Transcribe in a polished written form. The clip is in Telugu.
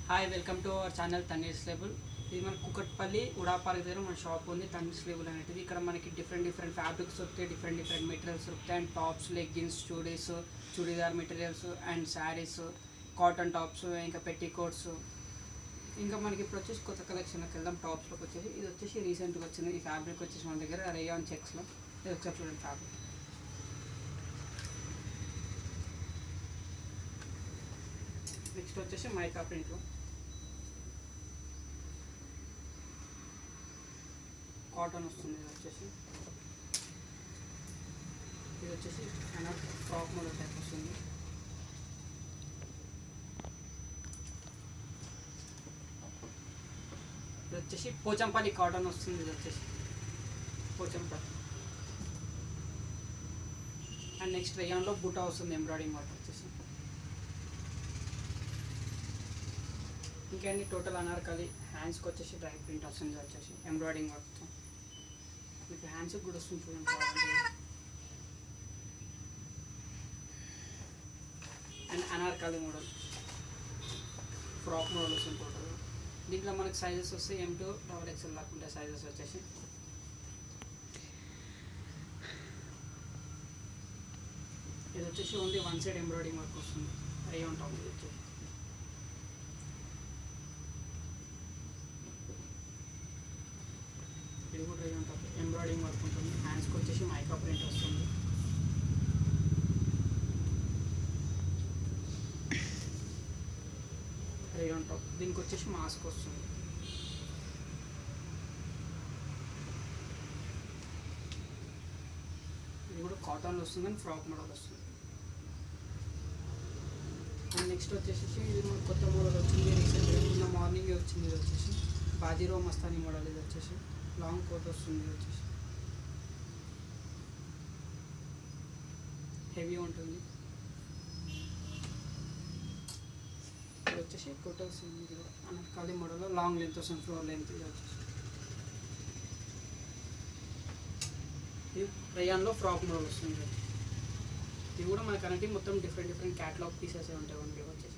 Hi welcome to our channel Thanneer's label. ఇది మన కుకట్పల్లి ఉడాపార్క్ దగ్గర మన షాప్ ఉంది తన్నీర్స్ లేబుల్ అనేది. ఇక్కడ మనకి డిఫరెంట్ ఫ్యాబ్రిక్స్ దొరుకుతాయి, డిఫరెంట్ మెటీరియల్స్ దొరుకుతాయి. And tops, leggings, churidar materials and saris, cotton tops, ఇంకా పెట్టికోట్స్. ఇంకా మనకి ఇప్పుడు వచ్చేసి కొత్త కలెక్షన్కి వెళ్దాం. టాప్స్లోకి వచ్చేసి ఇది వచ్చేసి రీసెంట్గా వచ్చింది. ఈ ఫ్యాబ్రిక్ వచ్చేసి మన దగ్గర రేయాన్ చెక్స్లో. ఇది ఒకసారి చూడండి ఫ్యాబ్రిక్. నెక్స్ట్ వచ్చేసి మైకా ప్రింట్లో కాటన్ వస్తుంది. ఇది వచ్చేసి ఫ్రాక్ మోడల్ టైప్ వస్తుంది. ఇది వచ్చేసి పోచంపల్లి కాటన్ వస్తుంది. ఇది వచ్చేసి పోచంపల్లి. అండ్ నెక్స్ట్ రేయాన్లో బూటా వస్తుంది, ఎంబ్రాయిడింగ్ వర్క్ వచ్చేసి. ఇంకేంటి టోటల్ అనార్కలి. హ్యాండ్స్కి వచ్చేసి డ్రై ప్రింట్ వస్తుంది, వచ్చేసి ఎంబ్రాయిడింగ్ వర్క్తో. మీకు హ్యాండ్స్కి కూడా వస్తుంది చూడండి. And Anarkali model frock model వస్తుంది టోటల్. దీంట్లో మనకి సైజెస్ వస్తాయి M2 XXL దాకా ఉంటాయి సైజెస్ వచ్చేసి. ఇది వచ్చేసి only one side embroidering work వస్తుంది. రేయాన్ టాప్ ఇది వచ్చేసి. ఇది కూడా రేయాన్ టాప్ ఎంబ్రాయిడింగ్ వర్క్ ఉంటుంది. హ్యాండ్స్కి వచ్చేసి మైకా ప్రింట్ వస్తుంది. Rayon top. దీనికి వచ్చేసి మాస్క్ వస్తుంది. ఇది కూడా కాటన్లో వస్తుంది అండ్ ఫ్రాక్ మోడల్ వస్తుంది. అండ్ నెక్స్ట్ వచ్చేసి ఇది మనకు కొత్త మోడల్ వచ్చింది. రీసెంట్గా నిన్న మార్నింగే వచ్చింది. ఇది వచ్చేసి బాజీరో మస్తానీ మోడల్. ఇది వచ్చేసి లాంగ్ కోట్ వస్తుంది. ఇది వచ్చేసి హెవీ ఉంటుంది. ఇది వచ్చేసి టోటల్ సేమ్. ఇది కూడా అనార్కలి మోడల్లో లాంగ్ లెంత్ వస్తుంది, ఫ్లోర్ లెంత్. ఇది వచ్చేసి ఇది రేయాన్లో ఫ్రాక్ మోడల్ వస్తుంది. ఇది కూడా మనకు అనేది మొత్తం డిఫరెంట్ క్యాటలాగ్ పీసెస్ ఉంటాయి ఓన్లీ వచ్చేసి.